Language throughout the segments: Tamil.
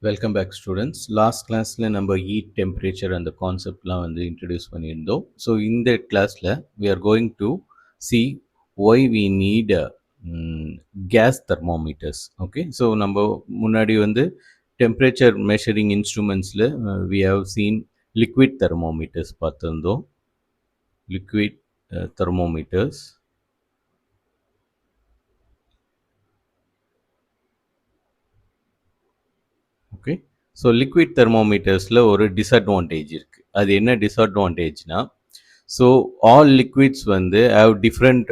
Welcome back students. லாஸ்ட் கிளாஸில் நம்ம ஹீட் டெம்பரேச்சர் அந்த கான்செப்ட்லாம் வந்து இன்ட்ரடியூஸ் பண்ணியிருந்தோம். ஸோ இந்த கிளாஸில் we are going to see why we need gas thermometers. Okay, so நம்ம முன்னாடி வந்து டெம்பரேச்சர் மெஷரிங் இன்ஸ்ட்ருமெண்ட்ஸில் we have seen liquid thermometers பார்த்துருந்தோம். Liquid thermometers. Okay, so liquid தெர்மோமீட்டர்ஸில் ஒரு டிஸ்அட்வான்டேஜ் இருக்குது. அது என்ன டிஸ்அட்வான்டேஜ்னா, ஸோ ஆல் லிக்விட்ஸ் வந்து have different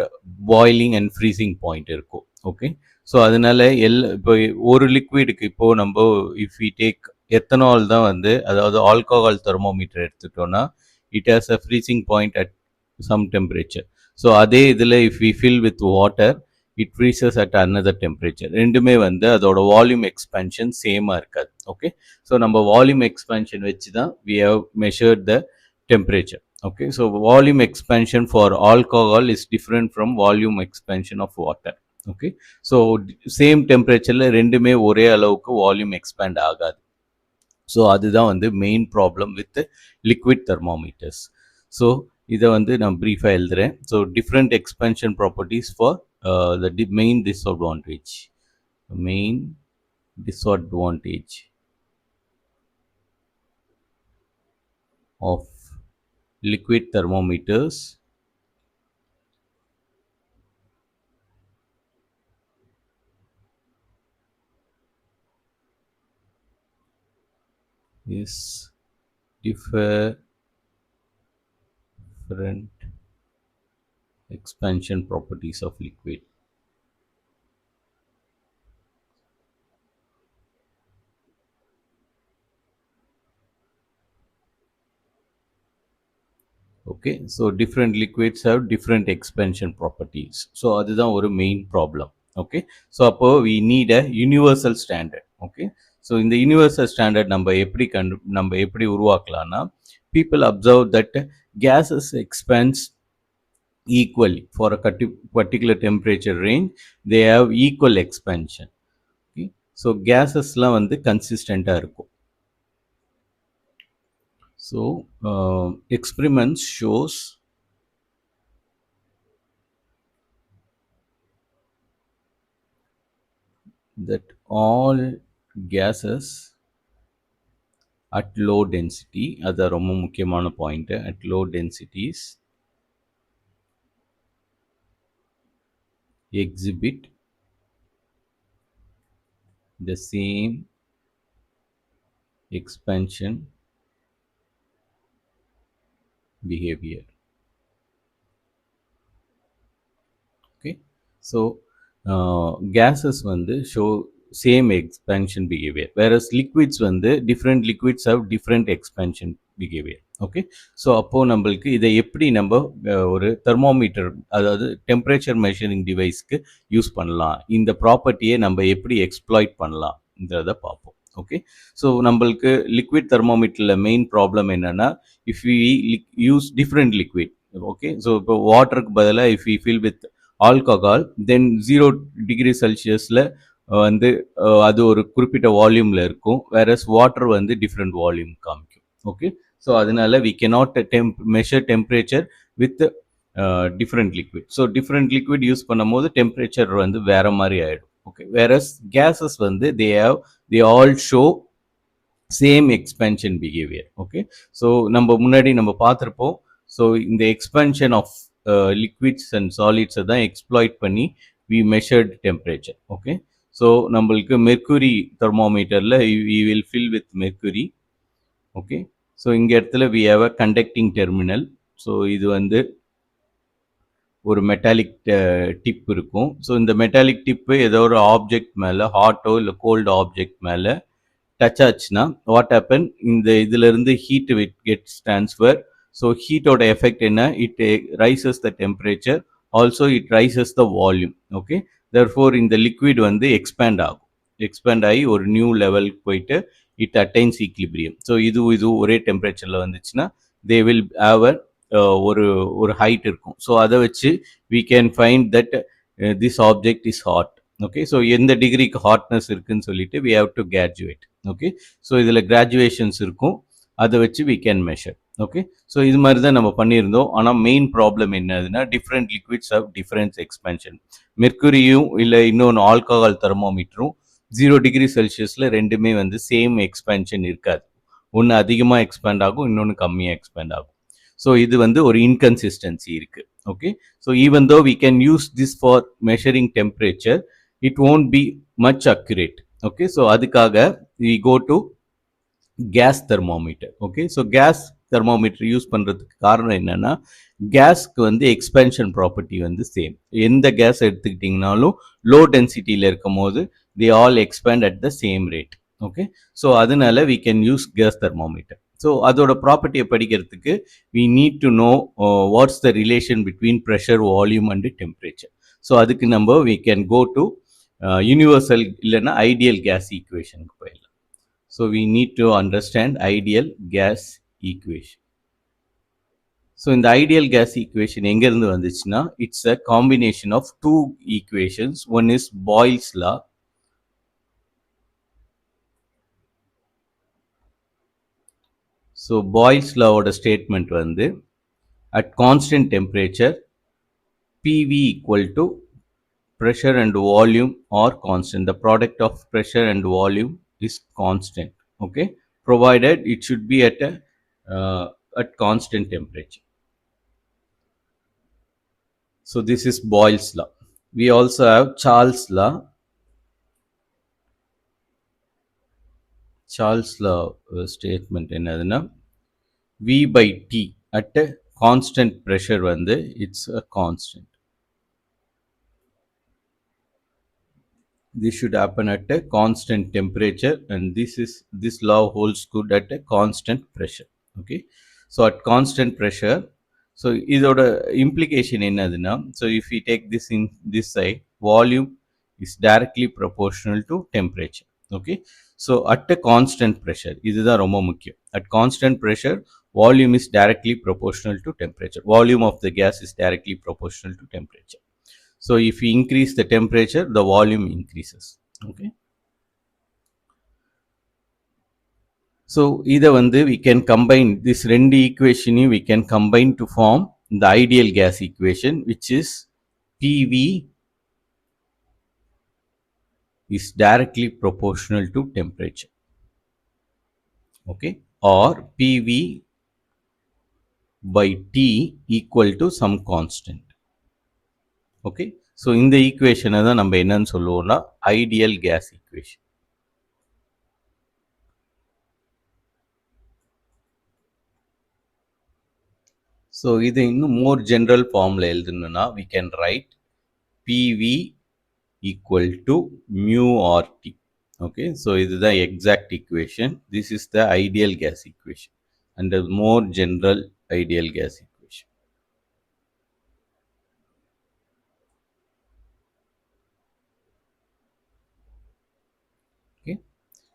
boiling and freezing point இருக்கும். ஓகே, ஸோ அதனால இப்போ ஒரு லிக்விடுக்கு இப்போது நம்ம இஃப் வி டேக் எத்தனால் தான் வந்து, அதாவது ஆல்கஹால் தெர்மோமீட்டர் எடுத்துட்டோன்னா it has a freezing point at some temperature. So அதே இதில் if we fill with water it freezes at another temperature. ரெண்டுமே வந்து அதோட வால்யூம் எக்ஸ்பென்ஷன் சேமாக இருக்காது. ஓகே, ஸோ நம்ம வால்யூம் எக்ஸ்பென்ஷன் வச்சு தான் we have measured the temperature. Okay, so volume expansion for alcohol is different from volume expansion of water. Okay, so same temperature ரெண்டுமே ஒரே அளவுக்கு வால்யூம் எக்ஸ்பேண்ட் ஆகாது. ஸோ அதுதான் வந்து main problem with liquid thermometers. So இதை வந்து நான் ப்ரீஃபாக எழுதுகிறேன். So different expansion properties for the main disadvantage. Main disadvantage of liquid thermometers is different expansion properties of liquid. Okay, so different liquids have different expansion properties. So அதுதான் ஒரு மெயின் ப்ராப்ளம். ஓகே, ஸோ அப்போ we need a universal standard. Okay, so இந்த யூனிவர்சல் ஸ்டாண்டர்ட் நம்ம எப்படி உருவாக்கலாம்னா, people observe that gases expands equally for a particular temperature range. They have equal expansion. Okay, so gasesலாம் வந்து கன்சிஸ்டண்ட்டாக இருக்கும். So experiments shows that all gases at low density, அது ரொம்ப முக்கியமான point, at low densities exhibit the same expansion behavior. Okay, so gases வந்து show same expansion behavior, whereas liquids வந்து different liquids have different expansion behavior. Okay, so அப்போது நம்மளுக்கு இதை எப்படி நம்ம ஒரு தெர்மோமீட்டர், அதாவது டெம்பரேச்சர் மெஷரிங் டிவைஸ்க்கு யூஸ் பண்ணலாம், இந்த ப்ராப்பர்ட்டியை நம்ம எப்படி எக்ஸ்ப்ளாய்ட் பண்ணலாம்ன்றதை பார்ப்போம். ஓகே, ஸோ நம்மளுக்கு லிக்விட் தெர்மோமீட்டரில் மெயின் ப்ராப்ளம் என்னென்னா, if we use different liquid. Okay, so இப்போ வாட்டருக்கு பதிலாக if we fill with alcohol, then 0 degree செல்சியஸில் வந்து அது ஒரு குறிப்பிட்ட வால்யூமில் இருக்கும், வேறஸ் வாட்டர் வந்து டிஃப்ரெண்ட் வால்யூம் காமிக்கும். ஓகே, ஸோ அதனால we cannot measure temperature with different liquid. So different liquid use பண்ணும் போது டெம்பரேச்சர் வந்து வேற மாதிரி ஆகிடும். ஓகே, வேறஸ் கேஸஸ் வந்து they all show same expansion behaviour. Okay, so முன்னாடி நம்ம பார்த்துருப்போம். ஸோ இந்த எக்ஸ்பென்ஷன் ஆஃப் லிக்விட்ஸ் அண்ட் சாலிட்ஸை தான் எக்ஸ்ப்ளாய்ட் பண்ணி we measured temperature. Okay, so நம்மளுக்கு மெர்க்குரி தெர்மோமீட்டரில் we will fill with mercury. Okay, so இங்கே இடத்துல we have a conducting terminal. So இது வந்து ஒரு மெட்டாலிக் டிப் இருக்கும். ஸோ இந்த மெட்டாலிக் டிப்பு ஏதோ ஒரு ஆப்ஜெக்ட் மேலே, ஹாட்டோ இல்லை கோல்டு ஆப்ஜெக்ட் மேலே டச் ஆச்சுன்னா வாட் ஹேப்பன், இந்த இதிலிருந்து ஹீட் கெட்ஸ் ட்ரான்ஸ்ஃபர். ஸோ ஹீட்டோட எஃபெக்ட் என்ன, it rises the temperature, also it rises the volume. Okay, therefore இந்த லிக்விட் வந்து எக்ஸ்பேண்ட் ஆகும். எக்ஸ்பேண்ட் ஆகி ஒரு நியூ லெவலுக்கு போயிட்டு இட் அட்டைன்ஸ் ஈக்லிபிரியம். ஸோ இது ஒரே டெம்பரேச்சரில் வந்துச்சுன்னா தே வில் ஹாவ் ஒரு ஹைட் இருக்கும். ஸோ அதை வச்சு we can find that this object is hot. Okay, so எந்த டிகிரிக்கு ஹாட்னஸ் இருக்குன்னு சொல்லிட்டு we have to graduate. Okay. So இதில் கிராஜுவேஷன்ஸ் இருக்கும், அதை வச்சு we can measure. Okay. So இது மாதிரி தான் நம்ம பண்ணியிருந்தோம். ஆனால் மெயின் ப்ராப்ளம் என்னதுன்னா different liquids of different expansion. மெர்க்குரியும் இல்லை இன்னொன்று ஆல்கஹால் தெர்மோமீட்டரும் 0°C ரெண்டுமே வந்து சேம் எக்ஸ்பென்ஷன் இருக்காது. ஒன்று அதிகமாக எக்ஸ்பேண்ட் ஆகும், இன்னொன்று கம்மியாக எக்ஸ்பேண்ட் ஆகும். ஸோ இது வந்து ஒரு இன்கன்சிஸ்டன்சி இருக்குது. Okay. So even though we can use this for measuring temperature, it won't be much accurate. Okay. So அதுக்காக we go to gas thermometer. Okay. So gas thermometer use பண்ணுறதுக்கு காரணம் என்னென்னா கேஸ்க்கு வந்து எக்ஸ்பென்ஷன் ப்ராப்பர்ட்டி வந்து சேம். எந்த கேஸ் எடுத்துக்கிட்டிங்கனாலும் லோ டென்சிட்டியில் இருக்கும் போது they all expand at the same rate. Okay. So அதனால we can use gas thermometer. So அதோட ப்ராப்பர்ட்டியை படிக்கிறதுக்கு we need to know what's the relation between pressure, volume and temperature. So அதுக்கு நம்ம we can go to universal இல்லைன்னா ஐடியல் கேஸ் ஈக்குவேஷனுக்கு போயிடலாம். So we need to understand ideal gas equation. So in the ideal gas equation எங்க இருந்து வந்துச்சுன்னா it's a combination of two equations. One is Boyle's law. So Boyle's law ஓட statement வந்து at constant temperature PV equal to pressure and volume are constant. The product of pressure and volume is constant. Okay, provided it should be at constant temperature. So this is Boyle's law. We also have Charles law. Charles law statement என்னதுன்னா V by T at a constant pressure வந்து it's a constant. This should happen at a constant temperature, and this law holds good at a constant pressure. Okay. So at constant pressure, so இதோட implication என்னதுன்னா, so if we take this in this side, volume is directly proportional to temperature. Okay. So at a constant pressure, இதுதான் ரொம்ப முக்கியம். At constant pressure, volume is directly proportional to temperature. Volume of the gas is directly proportional to temperature. So if we increase the temperature, the volume increases. Okay. So either வந்து we can combine this ரெண்டு equation we can combine to form the ideal gas equation, which is PV is directly proportional to temperature. Okay. Or PV by T equal to some constant. Okay. So இந்த ஈக்குவேஷனை தான் நம்ம என்னன்னு சொல்லுவோம்னா ஐடியல் கேஸ் ஈக்குவேஷன். ஸோ இது இன்னும் மோர் ஜென்ரல் ஃபார்மில் எழுதணும்னா we can write PV equal to mu RT. Okay. So இதுதான் exact equation. This is the ideal gas equation and more general ideal gas equation.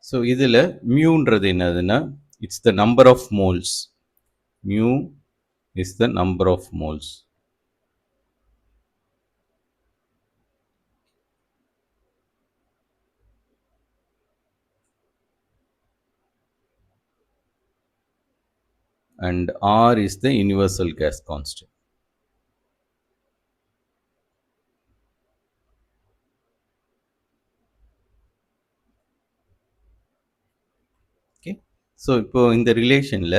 So இதில் மியூன்றது என்னதுன்னா it's the number of moles. Mu is the number of moles. And R is the universal gas constant. Okay. So இப்போ இந்த ரிலேஷனில்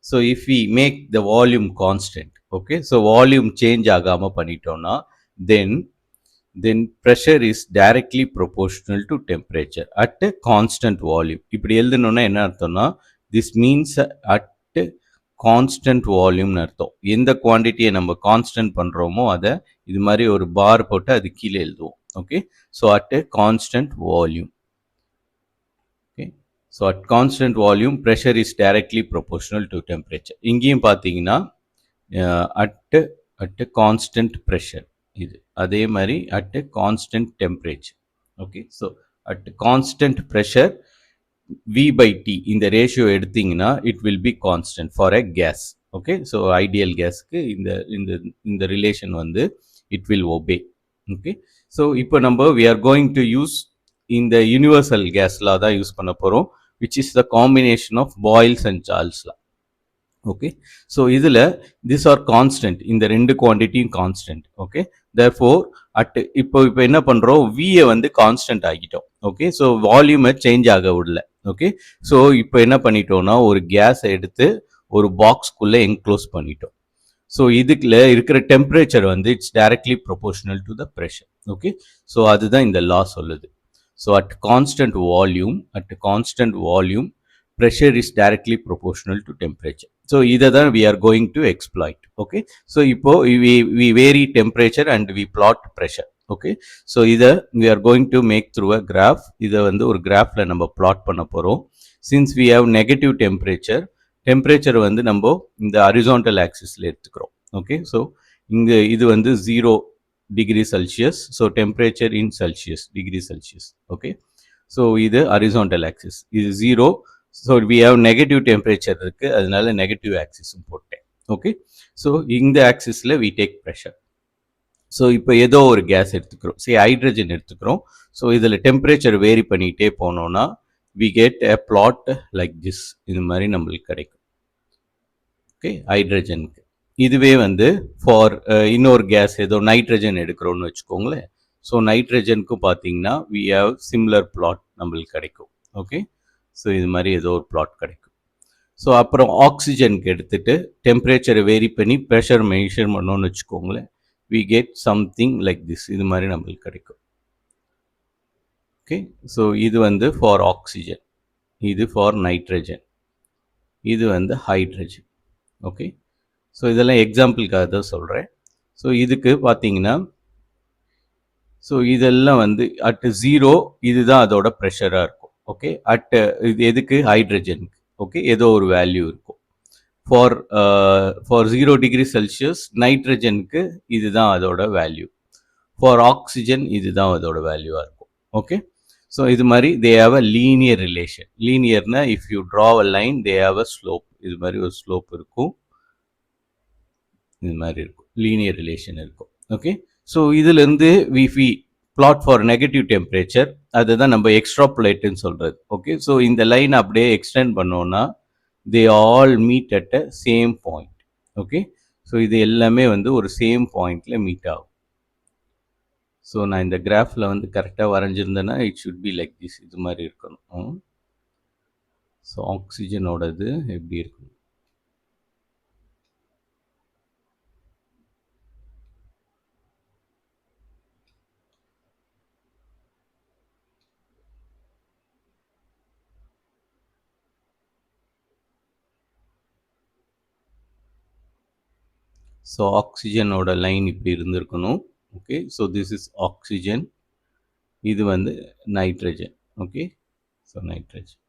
so if we make the volume constant, okay, so volume change ஆகாம பண்ணிட்டோம்னா then pressure is directly proportional to temperature at a constant volume. இப்படி எழுதணும்னா என்ன அர்த்தம்னா this means at கான்ஸ்டன்ட் வால்யூம்னு அர்த்தம். எந்த குவான்டிட்டியை நம்ம கான்ஸ்டன்ட் பண்ணுறோமோ அதை இது மாதிரி ஒரு பார் போட்டு அது கீழே எழுதுவோம். Okay. So at a constant volume. Okay. So at constant volume pressure is directly proportional to temperature. இங்கேயும் பார்த்தீங்கன்னா அட் கான்ஸ்டன்ட் ப்ரெஷர் இது அதே மாதிரி at constant temperature. Okay. So at constant pressure V by T இந்த ரேஷியோ எடுத்தீங்கன்னா it will be constant for a gas. Okay. So ideal கேஸ்க்கு இந்த ரிலேஷன் வந்து it will obey. Okay. So இப்போ நம்ம we are going to use இந்த யூனிவர்சல் கேஸ்லாம் தான் யூஸ் பண்ண போகிறோம். which is the combination of Boyle's and Charles law. Okay, so இதில் these are constant, இந்த ரெண்டு குவான்டிட்டியும் constant. Okay, therefore இப்போ என்ன பண்ணுறோம், வியை வந்து கான்ஸ்டன்ட் ஆகிட்டோம். ஓகே, ஸோ வால்யூமை சேஞ்ச் ஆக விடல. ஓகே, ஸோ இப்போ என்ன பண்ணிட்டோம்னா ஒரு கேஸை எடுத்து ஒரு பாக்ஸ்குள்ளே என்க்ளோஸ் பண்ணிட்டோம். ஸோ இதுக்குள்ள இருக்கிற டெம்பரேச்சர் வந்து it's directly proportional to the pressure. Okay, so அதுதான் இந்த லா சொல்லுது. So at constant volume pressure is directly proportional to temperature. So either that we are going to exploit. Okay, so இப்போ we vary temperature and we plot pressure. Okay, so either we are going to make through a graph. இதை வந்து ஒரு கிராஃப்ல நம்ம plot பண்ண போறோம். Since we have negative temperature வந்து நம்ம இந்த horizontal axisல எடுத்துக்கிறோம். Okay, so இங்க இது வந்து 0 degree Celsius. So temperature in Celsius, degree Celsius. Okay, so இது horizontal axis, இது 0. So we have negative temperature இருக்குது, அதனால நெகட்டிவ் ஆக்சிஸும் போட்டேன். ஓகே, ஸோ இந்த ஆக்சிஸில் வி டேக் ப்ரெஷர். ஸோ இப்போ ஏதோ ஒரு கேஸ் எடுத்துக்கிறோம், சரி ஹைட்ரஜன் எடுத்துக்கிறோம். ஸோ இதில் டெம்பரேச்சர் வேரி பண்ணிகிட்டே போனோன்னா we get a plot like this, இது மாதிரி நம்மளுக்கு கிடைக்கும். ஓகே, ஹைட்ரஜனுக்கு இதுவே வந்து ஃபார் இன்னொரு கேஸ் ஏதோ நைட்ரஜன் எடுக்கிறோன்னு வச்சுக்கோங்களேன். ஸோ நைட்ரஜனுக்கும் பார்த்தீங்கன்னா வி ஹவ் சிம்லர் பிளாட் நம்மளுக்கு கிடைக்கும். ஓகே, ஸோ இது மாதிரி ஏதோ ஒரு பிளாட் கிடைக்கும். ஸோ அப்புறம் ஆக்சிஜனுக்கு எடுத்துகிட்டு டெம்பரேச்சரை வேரி பண்ணி ப்ரெஷர் மெஷர் பண்ணோன்னு வச்சுக்கோங்களேன், we get something like this, இது மாதிரி நம்மளுக்கு கிடைக்கும். ஓகே, ஸோ இது வந்து ஃபார் ஆக்சிஜன், இது ஃபார் நைட்ரஜன், இது வந்து ஹைட்ரஜன். ஓகே, ஸோ இதெல்லாம் எக்ஸாம்பிளுக்காக தான் சொல்கிறேன். ஸோ இதுக்கு பார்த்தீங்கன்னா ஸோ இதெல்லாம் வந்து அட் 0 இதுதான் அதோட ப்ரெஷராக இருக்கும். ஓகே, அட் இது எதுக்கு, ஹைட்ரஜனுக்கு. ஓகே, ஏதோ ஒரு வேல்யூ இருக்கும். ஃபார் 0 டிகிரி செல்சியஸ் நைட்ரஜனுக்கு இதுதான் அதோட வேல்யூ. ஃபார் ஆக்சிஜன் இதுதான் அதோட வேல்யூவாக இருக்கும். ஓகே, ஸோ இது மாதிரி they have a linear relation. லீனியர்னா if you draw a line they have a slope, இது மாதிரி ஒரு ஸ்லோப் இருக்கும், இது மாதிரி இருக்கும், லீனியர் ரிலேஷன் இருக்கும். ஓகே, ஸோ இதிலிருந்து we plot for negative temperature, அதுதான் நம்ம எக்ஸ்ட்ராபுலேட்னு சொல்கிறது. ஓகே, ஸோ இந்த லைன் அப்படியே எக்ஸ்டெண்ட் பண்ணோன்னா they all meet at a same point. Okay, so இது எல்லாமே வந்து ஒரு சேம் பாயிண்டில் மீட் ஆகும். ஸோ நான் இந்த கிராஃபில் வந்து கரெக்டாக வரைஞ்சிருந்தேன்னா it should be like this, இது மாதிரி இருக்கணும். ஸோ ஆக்சிஜனோடது எப்படி இருக்கணும், ஸோ ஆக்சிஜனோட லைன் இப்படி இருந்திருக்கணும். Okay, so this is oxygen, இது வந்து nitrogen. Okay, so nitrogen.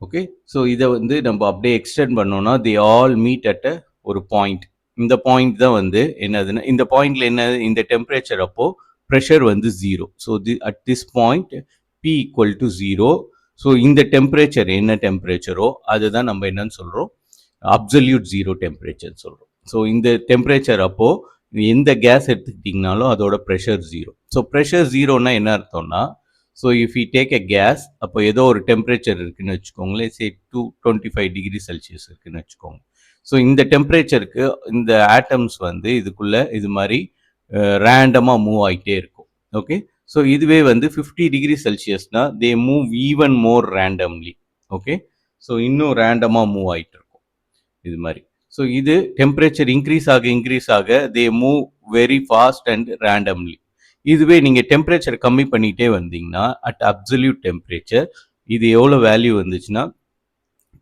Okay, so இதை வந்து நம்ம அப்படியே எக்ஸ்டெண்ட் பண்ணோன்னா தி ஆல் மீட் அட் ஒரு பாயிண்ட். இந்த பாயிண்ட் தான் வந்து என்னதுன்னா, இந்த பாயிண்டில் என்ன, இந்த டெம்பரேச்சர் அப்போது ப்ரெஷர் வந்து 0. So at this point P equal to 0. So இந்த டெம்பரேச்சர் என்ன டெம்பரேச்சரோ அதுதான் நம்ம என்னன்னு சொல்கிறோம், அப்சல்யூட் 0 டெம்பரேச்சர் சொல்கிறோம். ஸோ இந்த டெம்பரேச்சர் அப்போது எந்த கேஸ் எடுத்துக்கிட்டிங்கனாலும் அதோட ப்ரெஷர் 0. ஸோ ப்ரெஷர் 0னா என்ன அர்த்தம்னா, so if you take a gas, அப்போ ஏதோ ஒரு டெம்பரேச்சர் இருக்குதுன்னு வச்சுக்கோங்களேன், சே 225 டிகிரி செல்சியஸ் இருக்குதுன்னு வச்சுக்கோங்க. ஸோ இந்த டெம்பரேச்சருக்கு இந்த ஆட்டம்ஸ் வந்து இதுக்குள்ளே இது மாதிரி ரேண்டமாக மூவ் ஆகிட்டே இருக்கும். ஓகே, ஸோ இதுவே வந்து 50 டிகிரி செல்சியஸ்னால் they move even more randomly. Okay, so இன்னும் ரேண்டமாக மூவ் ஆகிட்டு இருக்கும் இது மாதிரி. ஸோ இது டெம்பரேச்சர் இன்க்ரீஸ் ஆக they move very fast and randomly. இதுவே நீங்கள் டெம்பரேச்சர் கம்மி பண்ணிகிட்டே வந்தீங்கன்னா அட் அப்சல்யூட் டெம்பரேச்சர் இது எவ்வளோ வேல்யூ வந்துச்சுன்னா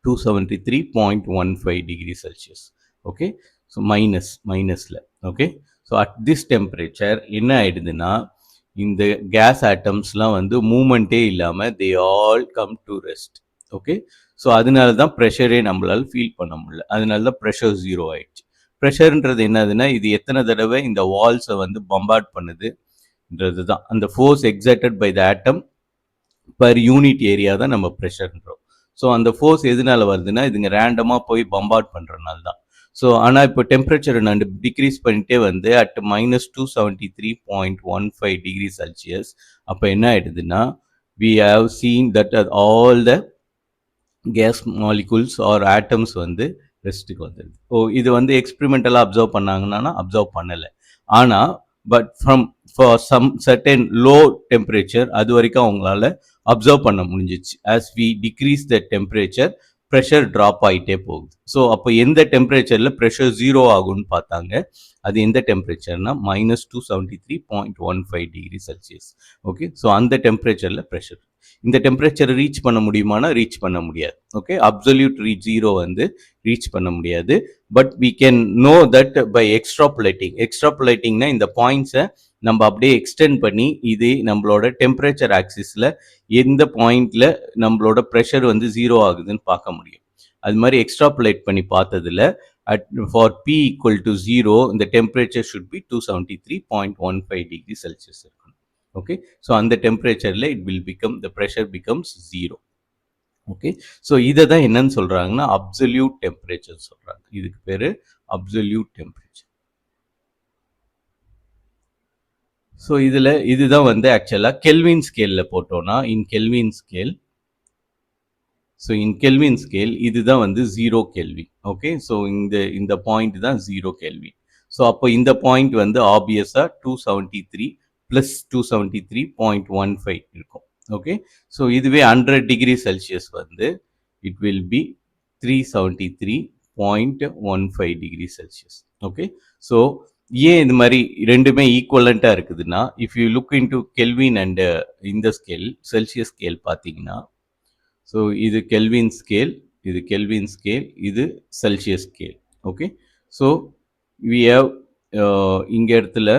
273.15 டிகிரி செல்சியஸ். ஓகே, ஸோ மைனஸில். Okay, so at this temperature என்ன ஆகிடுதுன்னா இந்த கேஸ் ஆட்டம்ஸ்லாம் வந்து மூமெண்ட்டே இல்லாமல் they all come to rest. Okay, so அதனால தான் ப்ரெஷரே நம்மளால் ஃபீல் பண்ண முடியல, அதனால தான் ப்ரெஷர் 0 ஆயிடுச்சு. ப்ரெஷர்ன்றது என்னதுன்னா இது எத்தனை தடவை இந்த வால்ஸை வந்து பம்பார்ட் பண்ணுதுன்றது தான். அந்த force exerted by the atom per unit area தான் நம்ம ப்ரெஷர்ன்றோம். ஸோ அந்த ஃபோர்ஸ் எதனால வருதுன்னா இதுங்க ரேண்டமாக போய் பம்பார்ட் பண்ணுறதுனால தான். ஸோ ஆனால் இப்போ டெம்பரேச்சரை நான் டிக்ரீஸ் பண்ணிட்டே வந்து அட் -273.15 டிகிரி செல்சியஸ் அப்போ என்ன ஆகிடுதுன்னா we have seen that all the gas molecules or atoms வந்து ரெஸ்ட்டுக்கு வந்துடுது. இது வந்து எக்ஸ்பெரிமெண்டலாக அப்சர்வ் பண்ணாங்கன்னா அப்சர்வ் பண்ணலை. ஆனால் but for some certain low temperature அது வரைக்கும் அவங்களால அப்சர்வ் பண்ண முடிஞ்சிச்சு. As we decrease the temperature pressure drop ஆகிட்டே போகுது. ஸோ அப்போ எந்த டெம்பரேச்சரில் ப்ரெஷர் ஜீரோ ஆகும்னு பார்த்தாங்க. அது எந்த டெம்பரேச்சர்னா -273.15°C. ஓகே, ஸோ அந்த டெம்பரேச்சரில் ப்ரெஷர் இந்த டெம்பரேச்சரை ரீச் பண்ண முடியுமானா ரீச் பண்ண முடியாது. ஓகே, அப்சல்யூட் ஜீரோ வந்து ரீச் பண்ண முடியாது. But we can know that by எக்ஸ்ட்ராப்புலேட்டிங்னா இந்த பாயிண்ட்ஸை நம்ம அப்படியே எக்ஸ்டெண்ட் பண்ணி இது நம்மளோட டெம்பரேச்சர் ஆக்சிஸில் எந்த பாயிண்ட்ல நம்மளோட ப்ரெஷர் வந்து ஜீரோ ஆகுதுன்னு பார்க்க முடியும். அது மாதிரி எக்ஸ்ட்ராப்புலேட் பண்ணி பார்த்ததுல ஃபார் P ஈக்குவல் டு 0 இந்த டெம்பரேச்சர் ஷுட் பி 273.15°C இருக்கணும். ஓகே, ஸோ அந்த டெம்பரேச்சரில் it will become the pressure becomes zero. Okay, so இதை தான் என்னன்னு சொல்கிறாங்கன்னா அப்சல்யூட் டெம்பரேச்சர் சொல்கிறாங்க. இதுக்கு பேர் அப்சல்யூட் டெம்பரேச்சர். ஸோ இதில் இதுதான் வந்து ஆக்சுவலாக கெல்வின் ஸ்கேலில் போட்டோன்னா in Kelvin scale, so in Kelvin scale இதுதான் வந்து 0 கெல்வின். ஓகே, ஸோ இந்த பாயிண்ட் தான் 0 கெல்வின். ஸோ அப்போ இந்த பாயிண்ட் வந்து ஆப்வியஸாக 273 + 273.15 இருக்கும். ஓகே, ஸோ இதுவே 100°C வந்து it will be 373.15°C. Okay, so ஏன் இது மாதிரி ரெண்டுமே ஈக்குவலண்ட்டாக இருக்குதுன்னா, if you look into Kelvin and இந்த ஸ்கேல் செல்சியஸ் ஸ்கேல் பார்த்தீங்கன்னா, ஸோ இது கெல்வின் ஸ்கேல், இது கெல்வின் ஸ்கேல், இது Celsius scale. Okay, so we have இங்க இடத்துல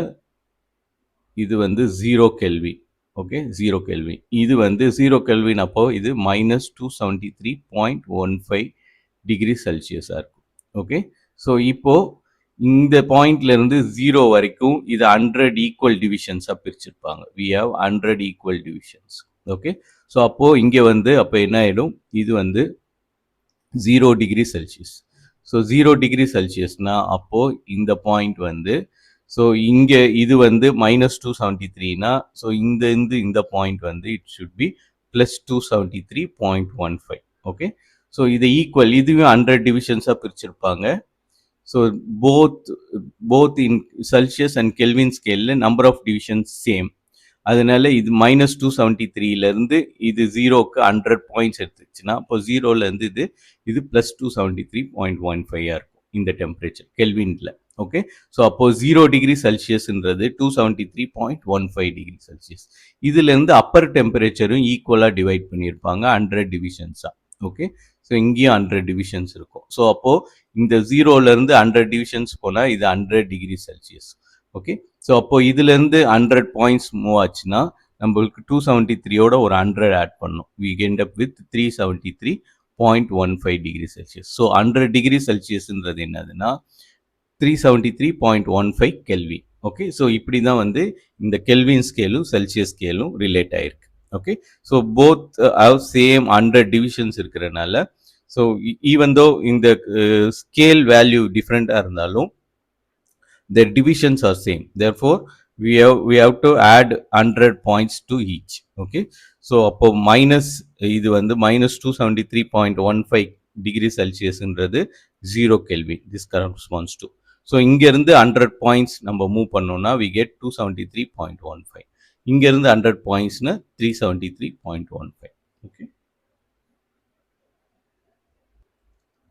இது வந்து 0 கெல்வின். Okay, 0 kelvin. இது வந்து 0 கெல்வின் அப்போ இது -273.15°C இருக்கும். ஓகே, ஸோ இப்போ இந்த பாயிண்ட்ல இருந்து 0 வரைக்கும் இது 100 ஈக்குவல் டிவிஷன்ஸாக பிரிச்சிருப்பாங்க. We have 100 equal divisions. Okay, so அப்போ இங்கே வந்து அப்போ என்ன ஆகிடும், இது வந்து 0°C. ஸோ 0°C அப்போ இந்த பாயிண்ட் வந்து, ஸோ இங்கே இது வந்து -273னா, ஸோ இந்த பாயிண்ட் வந்து it should be +273.15. Okay, so இது ஈக்குவல், இதுவும் 100 டிவிஷன்ஸாக பிரிச்சிருப்பாங்க. So both in Celsius and Kelvin ஸ்கேலில் நம்பர் ஆஃப் டிவிஷன்ஸ் சேம். அதனால இது -273லேருந்து இது 0க்கு 100 பாயிண்ட்ஸ் எடுத்துச்சுன்னா, அப்போ 0லேருந்து இது +273.15 இருக்கும் இந்த டெம்பரேச்சர் கெல்வின்ல. ஓகே, ஸோ அப்போ 0°C 273.15°C. இதுலேருந்து அப்பர் டெம்பரேச்சரும் ஈக்குவலாக டிவைட் பண்ணியிருப்பாங்க 100 டிவிஷன்ஸாக. ஓகே, ஸோ இங்கேயும் 100 டிவிஷன்ஸ் இருக்கும். ஸோ அப்போது இந்த 0லேருந்து 100 டிவிஷன்ஸ் போனால் இது 100°C. ஓகே, ஸோ அப்போ இதுலேருந்து 100 பாயிண்ட்ஸ் மூவ் ஆச்சுன்னா நம்மளுக்கு 273யோட ஒரு 100 ஆட் பண்ணும். We end up with 373.15°C. So 100°Cன்றது என்னதுன்னா 373.15 கெல்வின். ஓகே, ஸோ இப்படி தான் வந்து இந்த கெல்வின் ஸ்கேலும் செல்சியஸ் ஸ்கேலும் ரிலேட் ஆயிருக்கு. Okay, so both have same 100 divisions இருக்கிறனால, ஸோ ஈவன் தோ இந்த ஸ்கேல் வேல்யூ டிஃப்ரெண்ட்டாக இருந்தாலும் their divisions are same. Therefore, we have to add 100 points to each. Okay, so அப்போ மைனஸ் இது வந்து -273.15°C ன்றது 0 kelvin. This corresponds to. So இங்கேருந்து 100 பாயிண்ட்ஸ் நம்ம மூவ் பண்ணோம்னா we get 273.15. இங்கேருந்து 100 பாயிண்ட்ஸ்னா 373.15. ஓகே,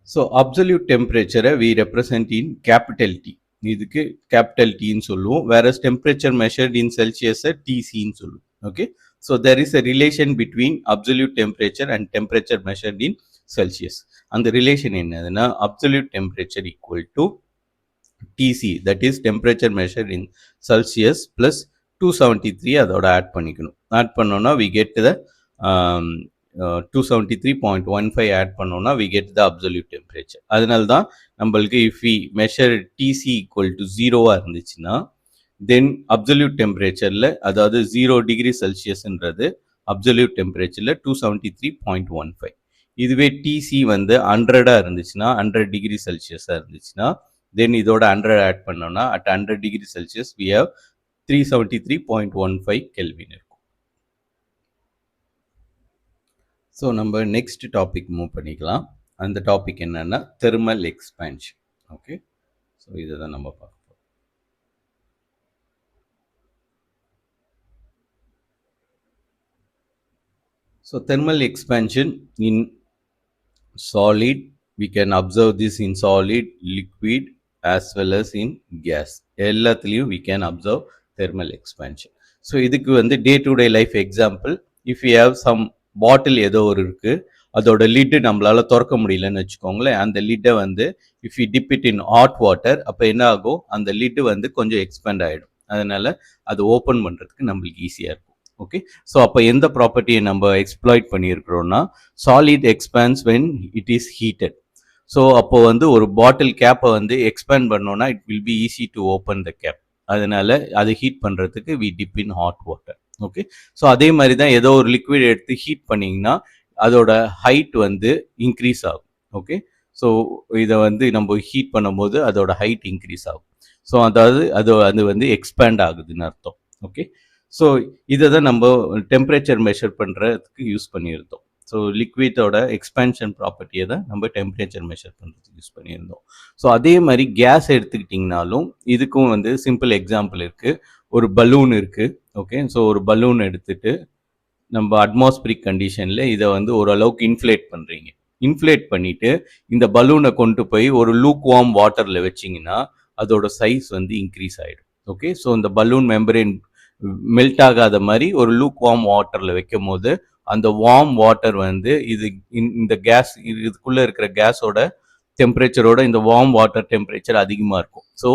ஸோ அப்சல்யூட் டெம்பரேச்சரை we represent in capital T. இதுக்கு கேபிட்டல் Tன்னு சொல்லுவோம். வேறஸ் டெம்பரேச்சர் மெஷர்ட் இன் செல்சியஸை TCன்னு சொல்லுவோம். Okay, so there is a relation between absolute temperature and temperature measured in Celsius. அந்த ரிலேஷன் என்னதுன்னா absolute temperature equal to TC, that is temperature measured in Celsius plus 273 அதோட ஆட் பண்ணிக்கணும். ஆட் பண்ணோன்னா வி கெட் த 273.15 ஆட் பண்ணோம்னா we get the absolute temperature. அதனால தான் நம்மளுக்கு if we measure TC equal to 0 இருந்துச்சுன்னா then absolute temperatureல, அதாவது 0°Cன்றது absolute temperatureல 273.15. இதுவே TC வந்து 100 இருந்துச்சுன்னா 100°C இருந்துச்சுன்னா then இதோட 100 ஆட் பண்ணோம்னா at 100°C we have 373.15 Kelvin இருக்கும். ஸோ நம்ம நெக்ஸ்ட் டாபிக் மூவ் பண்ணிக்கலாம். அந்த டாபிக் என்னன்னா தெர்மல் எக்ஸ்பேன்ஷன். ஓகே, ஸோ இதை தான் நம்ம பார்க்க போகிறோம். So thermal expansion in solid, we can observe this in solid, liquid as well as in gas. எல்லாத்துலேயும் we can observe thermal expansion. So இதுக்கு வந்து day to day life example, if you have some bottle ஏதோ ஒரு இருக்குது, அதோட லிட்டு நம்மளால் திறக்க முடியலன்னு வச்சுக்கோங்களேன். அந்த லிட்டை வந்து if you dip it in hot water, அப்போ என்ன ஆகும், அந்த லிட்டு வந்து கொஞ்சம் எக்ஸ்பேண்ட் ஆகிடும். அதனால் அது ஓப்பன் பண்ணுறதுக்கு நம்மளுக்கு ஈஸியாக இருக்கும். ஓகே, ஸோ அப்போ எந்த ப்ராப்பர்ட்டியை நம்ம எக்ஸ்ப்ளாய்ட் பண்ணியிருக்கிறோன்னா, solid expands when it is heated. So அப்போ வந்து ஒரு பாட்டில் கேப்பை வந்து எக்ஸ்பேண்ட் பண்ணோன்னா it will be easy to open the cap. அதனால அதை ஹீட் பண்ணுறதுக்கு we dip in hot water. Okay, so அதே மாதிரி தான் ஏதோ ஒரு லிக்விட் எடுத்து ஹீட் பண்ணிங்கன்னா அதோட ஹைட் வந்து இன்க்ரீஸ் ஆகும். ஓகே, ஸோ இதை வந்து நம்ம ஹீட் பண்ணும்போது அதோட ஹைட் இன்க்ரீஸ் ஆகும். ஸோ அதாவது அது வந்து எக்ஸ்பேண்ட் ஆகுதுன்னு அர்த்தம். ஓகே, ஸோ இதை தான் நம்ம டெம்பரேச்சர் மெஷர் பண்ணுறதுக்கு யூஸ் பண்ணியிருந்தோம். ஸோ லிக்விடோட எக்ஸ்பேன்ஷன் ப்ராப்பர்ட்டியை தான் நம்ம டெம்பரேச்சர் மெஷர் பண்ணுறதுக்கு யூஸ் பண்ணியிருந்தோம். ஸோ அதே மாதிரி கேஸ் எடுத்துக்கிட்டிங்கனாலும் இதுக்கும் வந்து சிம்பிள் எக்ஸாம்பிள் இருக்குது. ஒரு பலூன் இருக்குது. ஓகே, ஸோ ஒரு பலூன் எடுத்துகிட்டு நம்ம அட்மாஸ்பிரிக் கண்டிஷனில் இதை வந்து ஓரளவுக்கு இன்ஃப்ளேட் பண்ணுறீங்க. இன்ஃப்ளேட் பண்ணிவிட்டு இந்த பலூனை கொண்டு போய் ஒரு லூக் வார்ம் வாட்டரில் வச்சிங்கன்னா அதோட சைஸ் வந்து இன்க்ரீஸ் ஆகிடும். ஓகே, ஸோ இந்த பலூன் மெம்பரேன் மெல்ட் ஆகாத மாதிரி ஒரு லூக் வார்ம் வாட்டரில் வைக்கும் போது அந்த வார்ம் வாட்டர் வந்து இந்த கேஸ் இதுக்குள்ளே இருக்கிற கேஸோட டெம்பரேச்சரோட இந்த வார்ம் வாட்டர் டெம்பரேச்சர் அதிகமாக இருக்கும். So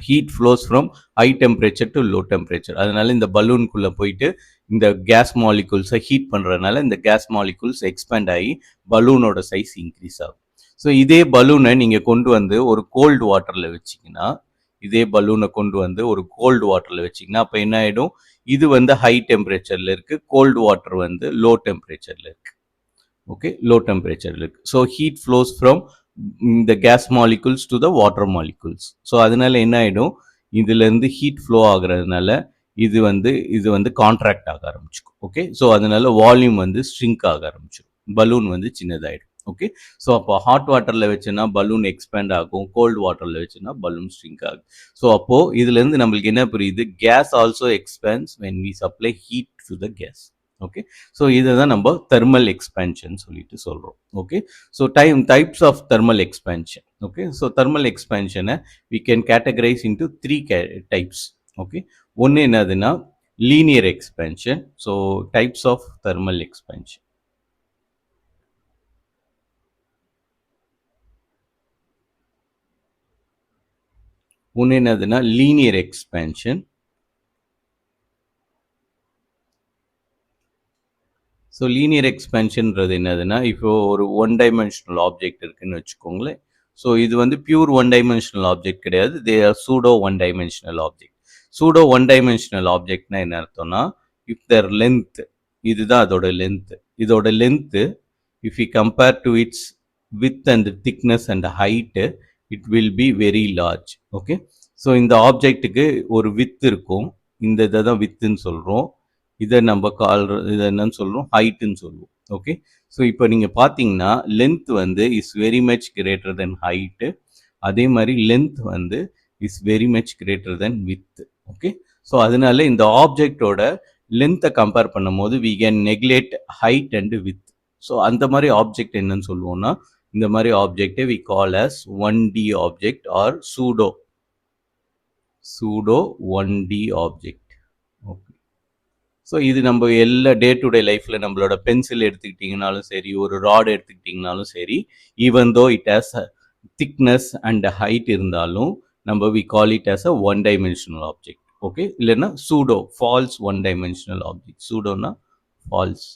heat flows from high temperature to low temperature. அதனால இந்த பலூனுக்குள்ளே போயிட்டு இந்த கேஸ் மாலிகூல்ஸை ஹீட் பண்ணுறதுனால இந்த கேஸ் மாலிகூல்ஸ் எக்ஸ்பேண்ட் ஆகி பலூனோட சைஸ் இன்க்ரீஸ் ஆகும். ஸோ இதே பலூனை நீங்கள் கொண்டு வந்து ஒரு கோல்டு வாட்டரில் வச்சிங்கன்னா, இதே பலூனை கொண்டு வந்து ஒரு கோல்டு வாட்டரில் வச்சிங்கன்னா அப்போ என்ன ஆகிடும், இது வந்து ஹை டெம்பரேச்சரில் இருக்குது, கோல்டு வாட்டர் வந்து லோ டெம்பரேச்சரில் இருக்குது. ஓகே, லோ டெம்பரேச்சரில் இருக்குது. ஸோ ஹீட் ஃப்ளோஸ் ஃப்ரம் இந்த gas molecules to the water molecules. So அதனால என்ன ஆகிடும், இதுலேருந்து ஹீட் ஃப்ளோ ஆகுறதுனால இது வந்து கான்ட்ராக்ட் ஆக ஆரம்பிச்சிடும். ஓகே, ஸோ அதனால வால்யூம் வந்து ஸ்ட்ரிங்க் ஆக ஆரம்பிச்சிடும், பலூன் வந்து சின்னதாகிடும். ஓகே, ஸோ அப்போ ஹாட் வாட்டரில் வச்சுன்னா பலூன் எக்ஸ்பேண்ட் ஆகும், கோல்டு வாட்டரில் வச்சுன்னா பலூன் ஸ்ட்ரிங்க் ஆகும். ஸோ அப்போது இதுலேருந்து நம்மளுக்கு என்ன புரியுது, gas also expands when we supply heat to the gas. Okay, so இதை தான் நம்ம தெர்மல் எக்ஸ்பேன்ஷன் சொல்லிட்டு சொல்கிறோம். Okay, so types of thermal expansion. Okay, so thermal எக்ஸ்பேன்ஷனை we can categorize into 3 types. Okay, ஒன்று என்னதுன்னா linear expansion. So types of thermal expansion. ஒன்று என்னதுன்னா லீனியர் எக்ஸ்பேன்ஷன். ஸோ லீனியர் எக்ஸ்பேன்ஷன்றது என்னதுன்னா, இப்போ ஒரு ஒன் டைமென்ஷனல் ஆப்ஜெக்ட் இருக்குன்னு வச்சுக்கோங்களேன். ஸோ இது வந்து பியூர் ஒன் டைமென்ஷனல் ஆப்ஜெக்ட் கிடையாது, they are pseudo one dimensional object. Pseudo one dimensional ஆப்ஜெக்ட்னா என்ன அர்த்தம்னா, இஃப் தர் லென்த், இதுதான் அதோட லென்த்து, இதோட length if you compare to its width and thickness and height it will be very large. Okay, so இந்த ஆப்ஜெக்ட்டுக்கு ஒரு வித் இருக்கும், இந்த இதை தான் வித்துன்னு சொல்கிறோம், இதை நம்ம இதை என்னன்னு சொல்கிறோம், ஹைட்டுன்னு சொல்லுவோம். ஓகே, ஸோ இப்போ நீங்கள் பார்த்தீங்கன்னா லென்த் வந்து is very much greater than height, அதே மாதிரி லென்த் வந்து is very much greater than width. Okay, so அதனால இந்த ஆப்ஜெக்டோட லென்த்தை கம்பேர் பண்ணும் போது we can neglect height and width. So அந்த மாதிரி ஆப்ஜெக்ட் என்னன்னு சொல்லுவோம்னா, இந்த மாதிரி ஆப்ஜெக்டை we call as 1D object or pseudo 1D object. Okay, so இது நம்ம எல்லா டே டு டே லைஃப்பில் நம்மளோட பென்சில் எடுத்துக்கிட்டிங்கனாலும் சரி, ஒரு ராட் எடுத்துக்கிட்டிங்கனாலும் சரி, even though it has thickness and height இருந்தாலும் நம்ம we call it as a one dimensional object. Okay, இல்லைன்னா pseudo false one dimensional object. சூடோனா ஃபால்ஸ்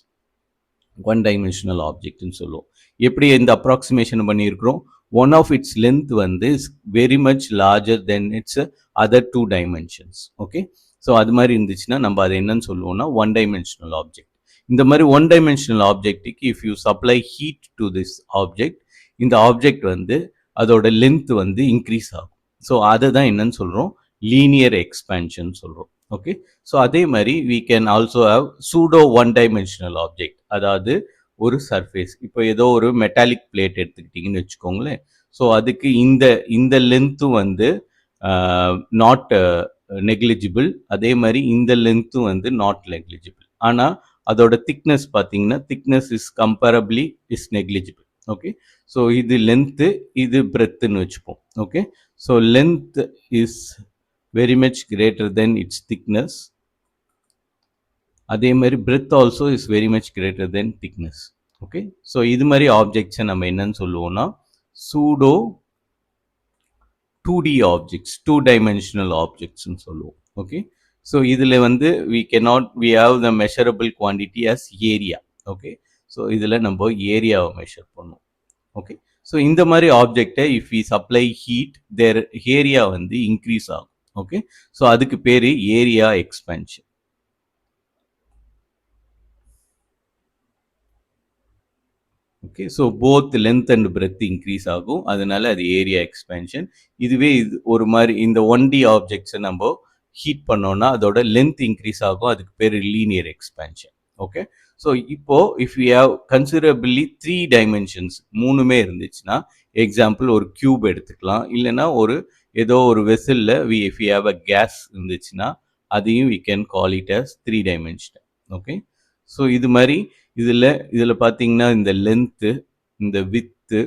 ஒன் டைமென்ஷனல் ஆப்ஜெக்ட்னு சொல்லுவோம். எப்படி இந்த அப்ராக்சிமேஷன் பண்ணியிருக்கிறோம், ஒன் ஆஃப் இட்ஸ் லென்த் வந்து is very much larger than its other 2 dimensions. Okay, so அது மாதிரி இருந்துச்சுன்னா நம்ம அதை என்னன்னு சொல்லுவோம்னா ஒன் டைமென்ஷனல் ஆப்ஜெக்ட். இந்த மாதிரி ஒன் டைமென்ஷனல் ஆப்ஜெக்ட்டுக்கு if you supply heat to this object, இந்த ஆப்ஜெக்ட் வந்து அதோட லென்த் வந்து இன்க்ரீஸ் ஆகும். ஸோ அதை தான் என்னன்னு சொல்கிறோம், லீனியர் எக்ஸ்பேன்ஷன் சொல்கிறோம். ஓகே. ஸோ அதே மாதிரி we can also have pseudo one dimensional object. அதாவது ஒரு சர்ஃபேஸ். இப்போ ஏதோ ஒரு மெட்டாலிக் பிளேட் எடுத்துக்கிட்டிங்கன்னு வச்சுக்கோங்களேன். ஸோ அதுக்கு இந்த இந்த லென்த்தும் வந்து நாட் நெக்லிஜிபிள். அதே மாதிரி இந்த லென்த்தும் வந்து நாட் நெக்லிஜிபிள். ஆனால் அதோட திக்னஸ் பார்த்தீங்கன்னா thickness is comparably is negligible. Okay. So இது லென்த்து, இது பிரெத்துன்னு வச்சுப்போம். Okay. So length is very much greater than its thickness. அதே மாதிரி breadth also is very much greater than thickness. Okay. So இது மாதிரி ஆப்ஜெக்ட்ஸை நம்ம என்னன்னு சொல்லுவோம்னா pseudo 2D objects, 2-dimensional objects ன்னு சொல்லுவோம். Okay. So இதில் வந்து we have the measurable quantity as area. Okay. So இதில் நம்ம ஏரியாவை மெஷர் பண்ணுவோம். ஓகே. ஸோ இந்த மாதிரி ஆப்ஜெக்டை if we supply heat their area வந்து இன்க்ரீஸ் ஆகும். ஓகே. ஸோ அதுக்கு பேர் area expansion. Okay. So both length and breadth increase ஆகும், அதனால அது ஏரியா எக்ஸ்பேன்ஷன். இதுவே இது ஒரு மாதிரி இந்த 1D ஆப்ஜெக்ட்ஸை நம்ம ஹீட் பண்ணோம்னா அதோட லென்த் இன்க்ரீஸ் ஆகும், அதுக்கு பேர் லீனியர் எக்ஸ்பேன்ஷன். ஓகே. ஸோ இப்போ if you have considerably 3 dimensions மூணுமே இருந்துச்சுன்னா எக்ஸாம்பிள் ஒரு கியூப் எடுத்துக்கலாம், இல்லைன்னா ஒரு ஏதோ ஒரு வெசலில் if you have a gas இருந்துச்சுன்னா அதையும் we can call it as 3 dimensional. Okay. So இது மாதிரி இதில் பார்த்தீங்கன்னா இந்த லென்த்து, இந்த width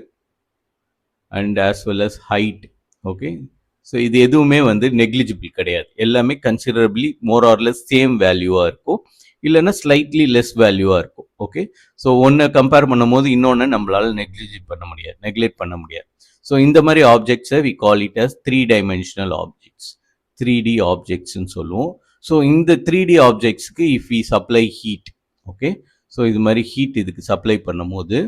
and as well as height. Okay. So இது எதுவுமே வந்து நெக்லிஜிபிள் கிடையாது, எல்லாமே கன்சிடரபிளி மோர் ஆர்லெஸ் சேம் வேல்யூவாக இருக்கும், இல்லைன்னா ஸ்லைட்லி லெஸ் வேல்யூவாக இருக்கும். ஓகே. ஸோ ஒன்றை கம்பேர் பண்ணும் போது இன்னொன்று நம்மளால் நெக்லிஜிட் பண்ண முடியாது, நெக்லெக்ட் பண்ண முடியாது. ஸோ இந்த மாதிரி ஆப்ஜெக்ட்ஸை we call it as 3-dimensional objects, 3D ஆப்ஜெக்ட்ஸ்ன்னு சொல்லுவோம். ஸோ இந்த 3D ஆப்ஜெக்ட்ஸ்க்கு if we supply heat, okay. So இது மாதிரி ஹீட் இதுக்கு சப்ளை பண்ணும் போது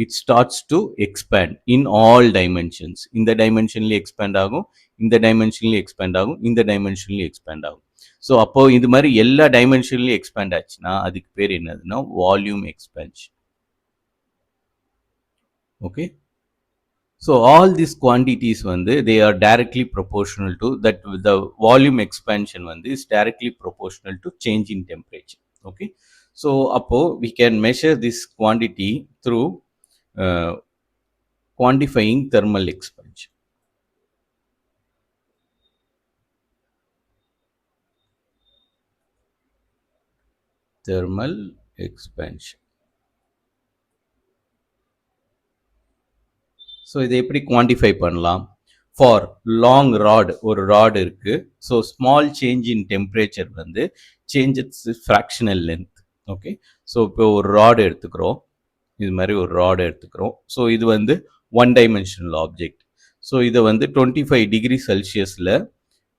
it starts to expand in all dimensions. இந்த டைமென்ஷன்லேயும் எக்ஸ்பேண்ட் ஆகும், இந்த டைமென்ஷன்லேயும் எக்ஸ்பேண்ட் ஆகும், இந்த டைமென்ஷன்லேயும் எக்ஸ்பேண்ட் ஆகும். ஸோ அப்போ இது மாதிரி எல்லா டைமென்ஷன்லேயும் எக்ஸ்பேண்ட் ஆச்சுன்னா அதுக்கு பேர் என்னதுன்னா volume expansion. Okay. So all these quantities வந்து they are directly proportional to that, the volume expansion வந்து is directly proportional to change in temperature. Okay. So அப்போ we can measure this quantity through quantifying thermal expansion. Thermal expansion. So இதை எப்படி குவான்டிஃபை பண்ணலாம்? ஃபார் லாங் ராட், ஒரு ராட் இருக்கு. So small change in temperature வந்து changes fractional length. Okay. So இப்போ ஒரு ராடு எடுத்துக்கிறோம், இது மாதிரி ஒரு ராடு எடுத்துக்கிறோம். ஸோ இது வந்து 1-dimensional ஆப்ஜெக்ட். ஸோ இதை வந்து 25 டிகிரி செல்சியஸில்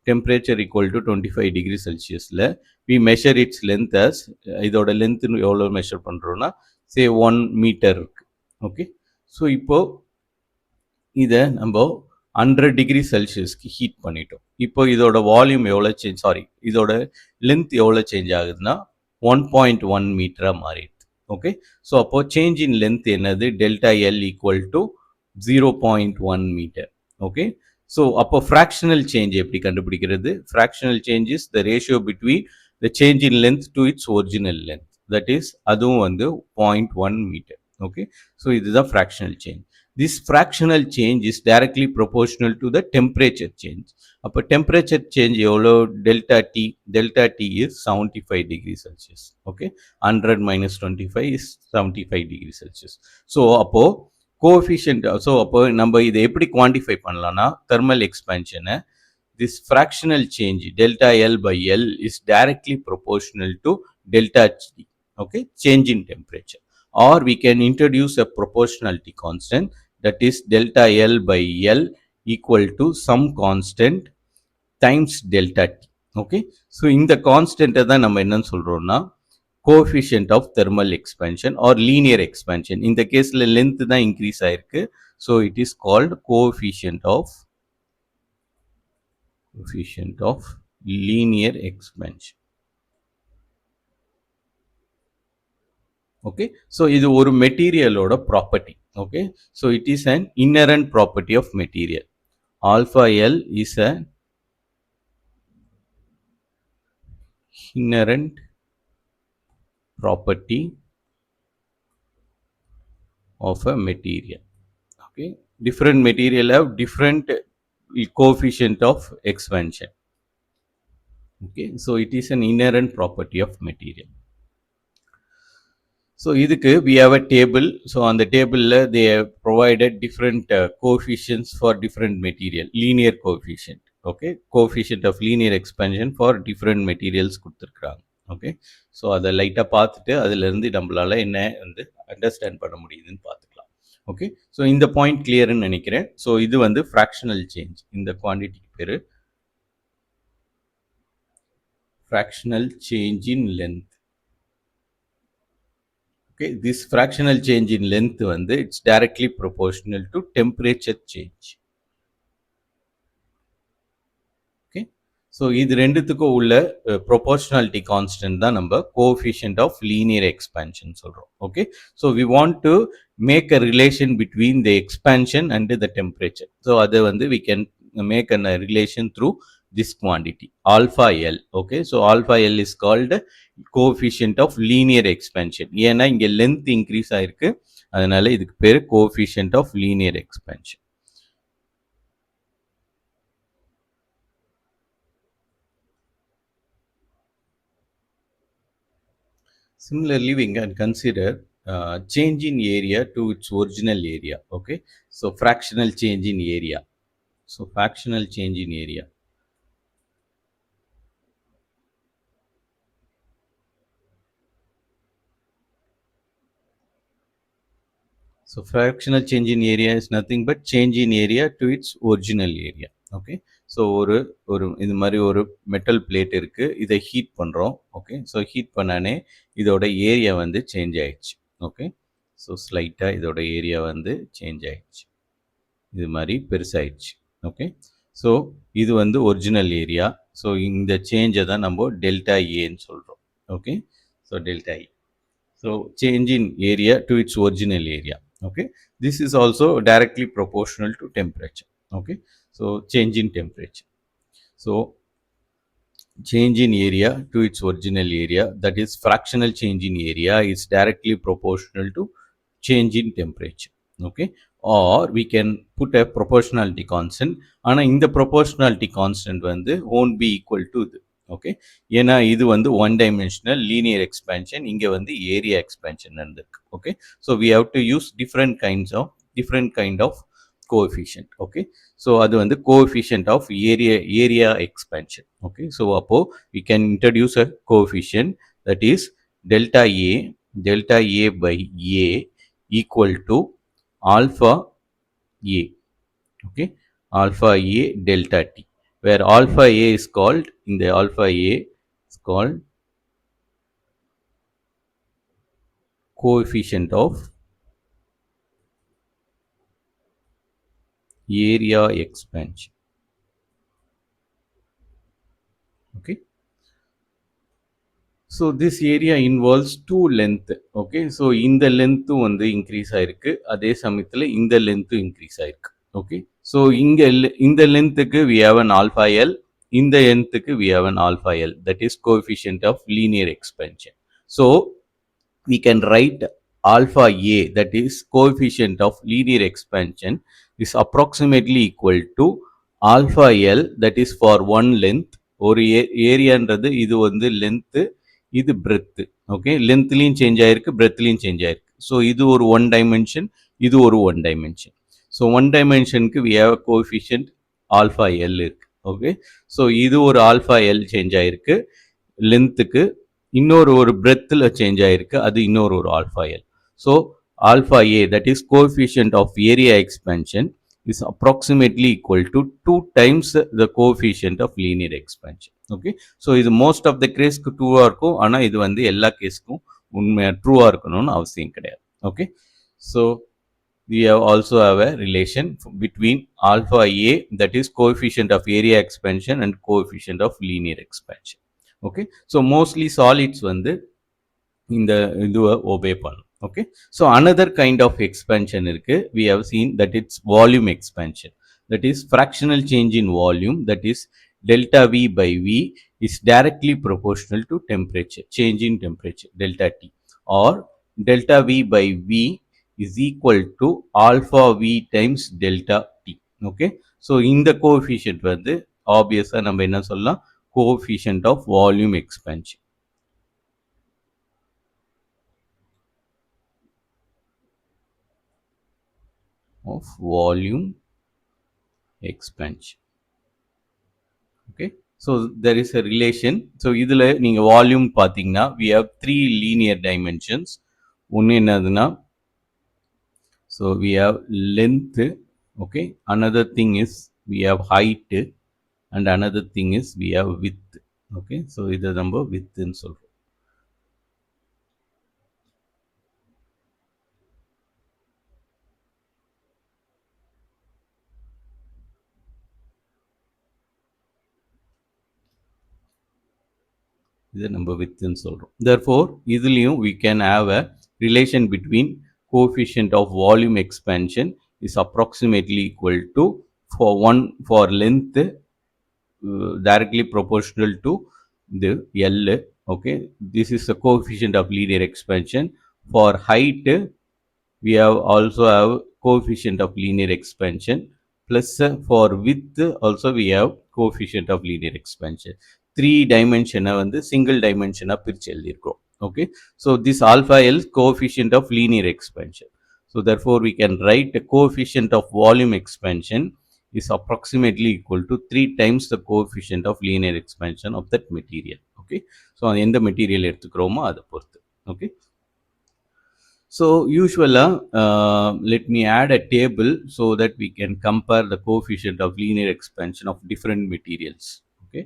டெம்பரேச்சர் ஈக்குவல் டு 25 டிகிரி செல்சியஸில் we measure its length as, இதோட லென்த்து எவ்வளோ மெஷர் பண்ணுறோன்னா சே 1 மீட்டர் இருக்கு. ஓகே. ஸோ இப்போது இதை நம்ம 100 டிகிரி செல்சியஸ்க்கு ஹீட் பண்ணிட்டோம். இப்போ இதோட வால்யூம் எவ்வளோ சேஞ்ச், சாரி இதோட லென்த் எவ்வளோ சேஞ்ச் ஆகுதுன்னா 1.1 மீட்டராக மாறிடுது. ஓகே. ஸோ அப்போ சேஞ்ச் இன் லென்த் என்னது, delta L equal to 0.1 metre. Okay. So அப்போ ஃப்ராக்ஷனல் சேஞ்ச் எப்படி கண்டுபிடிக்கிறது? Fractional change is the ratio between the change in length to its original length, that is அதுவும் வந்து 0.1 மீட்டர். ஓகே. ஸோ இதுதான் fractional change. This fractional change is directly proportional to the temperature change. அப்போ temperature change எவ்வளோ, delta T is 75 degree Celsius. Okay. 100 minus 25 is 75 degree Celsius. So அப்போ கோஎஃபிஷியன்ட், ஸோ அப்போ நம்ம இதை எப்படி குவான்டிஃபை பண்ணலாம்னா thermal எக்ஸ்பேன்ஷனை this fractional change delta L by L is directly proportional to delta T, okay, change in temperature. Or we can introduce a proportionality constant, that is delta L by L equal to some constant times delta T. Okay. So இந்த கான்ஸ்டன்ட்டை தான் நம்ம என்னன்னு சொல்கிறோம்னா coefficient of thermal expansion or linear expansion. இந்த கேஸில் லென்த் தான் இன்க்ரீஸ் ஆயிருக்கு. So it is called coefficient of linear expansion. Okay. So இது ஒரு மெட்டீரியலோட property. Okay. So it is an inherent property of material. Alpha L is a inherent property of a material. Okay, different material have different coefficient of expansion. Okay, so it is an inherent property of material. So இதுக்கு we have a table. So on the table they have provided different coefficients for different material, linear coefficient. Okay, coefficient of linear expansion for different materials கொடுத்திருக்காங்க. Okay, so அதை லைட்டா பார்த்துட்டு அதில இருந்து நம்மளால என்ன வந்து அண்டர்ஸ்டாண்ட் பண்ண முடியுதுன்னு பார்த்துக்கலாம். Okay, so இந்த பாயிண்ட் கிளியர்னு நினைக்கிறேன். So இது வந்து fractional change. இந்த குவாண்டிட்டிக்கு பேரு fractional change in length. Okay, this fractional change in length வந்து it's directly proportional to temperature change. Okay, so இது ரெண்டுத்துக்கும் உள்ள proportionality constant தான் நம்ம coefficient of linear expansion சொல்றோம். Okay, so we want to make a relation between the expansion and the temperature. So அதை வந்து we can make a relation through this quantity alpha L. Okay, so alpha L is called coefficient of linear expansion. ஏன்னா இங்க length increase ஆயிருக்கு, அதனால இதுக்கு பேரு coefficient of linear expansion. Similarly, we can consider change in area to its original area. Okay, so fractional change in area. So fractional change in area. So fractional change in area is nothing but change in area to its original area. Okay, so ஒரு இது மாதிரி ஒரு மெட்டல் பிளேட் இருக்கு, இதை ஹீட் பண்றோம். ஓகே, ஸோ ஹீட் பண்ணானே இதோட ஏரியா வந்து சேஞ்ச் ஆயிடுச்சு. ஓகே, ஸோ ஸ்லைட்டாக இதோட ஏரியா வந்து சேஞ்ச் ஆயிடுச்சு, இது மாதிரி பெருசாயிடுச்சு. ஓகே, ஸோ இது வந்து ஒரிஜினல் ஏரியா. ஸோ இந்த சேஞ்சை தான் நம்ம டெல்டா ஏன்னு சொல்கிறோம். Okay, so delta A. So change in area to its original area. Okay, this is also directly proportional to temperature. Okay, so change in temperature. So change in area to its original area, that is fractional change in area, is directly proportional to change in temperature. Okay, or we can put a proportionality constant. ஆனா இந்த proportionality constant வந்து won't be equal to இது. ஓகே, ஏன்னா இது வந்து ஒன் டைமென்ஷனல் லீனியர் எக்ஸ்பேன்ஷன், இங்கே வந்து ஏரியா எக்ஸ்பேன்ஷன் நடந்திருக்கு. Okay, so we have to use different kind of coefficient. Okay, so அது வந்து coefficient of area expansion. Okay, so அப்போ we can introduce a coefficient that is delta A by A equal to alpha A. Okay, alpha A delta T, where alpha A is called, in the alpha A is called coefficient of area expansion. Okay, so this area involves two length. Okay, so இந்த length வந்து increase ஆயிருக்கு, அதே சமயத்தில் இந்த length increase ஆயிருக்கு. Okay, so இங்க இந்த lengthக்கு we have an alpha L, இந்த lengthக்கு we have an alpha L, that is coefficient of linear expansion. So we can write alpha A, that is coefficient of linear expansion, is approximately equal to alpha L, that is for one length. ஒரு ஏரியான்றது இது வந்து லென்த்து, இது பிரெத்து. ஓகே, லென்த்லையும் சேஞ்ச் ஆயிருக்கு, பிரெத்லையும் சேஞ்ச் ஆயிருக்கு. ஸோ இது ஒரு ஒன் டைமென்ஷன், இது ஒரு ஒன் டைமென்ஷன். ஸோ ஒன் டைமென்ஷனுக்கு we have a coefficient alpha L இருக்கு. ஓகே, ஸோ இது ஒரு ஆல்ஃபா எல் சேஞ்ச் ஆயிருக்கு லென்த்துக்கு, இன்னொரு ஒரு பிரெத்தில் சேஞ்ச் ஆயிருக்கு, அது இன்னொரு ஒரு alpha L. So alpha A, that is coefficient of area expansion, is approximately equal to 2 times the coefficient of linear expansion. Okay, so இது most of the கேஸ்க்கு ட்ரூவாக இருக்கும், ஆனால் இது வந்து எல்லா கேஸ்க்கும் உண்மையாக ட்ரூவாக இருக்கணும்னு அவசியம் கிடையாது. Okay, so we also have a relation between alpha A, that is coefficient of area expansion, and coefficient of linear expansion. Okay, so mostly solids வந்து இந்த இதுவை obey பண்ணும். Okay, so another kind of expansion இருக்கு, we have seen that it's volume expansion, that is fractional change in volume, that is delta V by V is directly proportional to temperature, change in temperature, delta T, or delta V by V is equal to alpha V times delta T. Okay. So, இந்த coefficient வந்து obvious நம்ம என்ன சொல்லலாம், coefficient of volume expansion. Of volume expansion. Okay. So, there is a relation. So, இதில் நீங்கள் volume பார்த்தீங்கன்னா we have three linear dimensions. ஒன்று என்னதுன்னா, so we have length. Okay. Another thing is we have height and another thing is we have width. Okay. So, இதை நம்ம width ன்னு சொல்றோம். இதை நம்ம widthன்னு சொல்றோம். Therefore, இதுலயும் we can have a relation between coefficient of volume expansion is approximately equal to for length directly proportional to the L. Okay, this is the coefficient of linear expansion. For height, we have also have coefficient of linear expansion, plus for width also we have coefficient of linear expansion. Three dimension வந்து single dimension பிரிச்சு எழுதியிருக்கோம். Okay, so this alpha L coefficient of linear expansion. So therefore we can write the coefficient of volume expansion is approximately equal to 3 times the coefficient of linear expansion of that material. Okay, so எந்த material எடுத்துக்கிறோமோ அதை பொறுத்து. Okay. So usually, let me add a table so that we can compare the coefficient of linear expansion of different materials. Okay.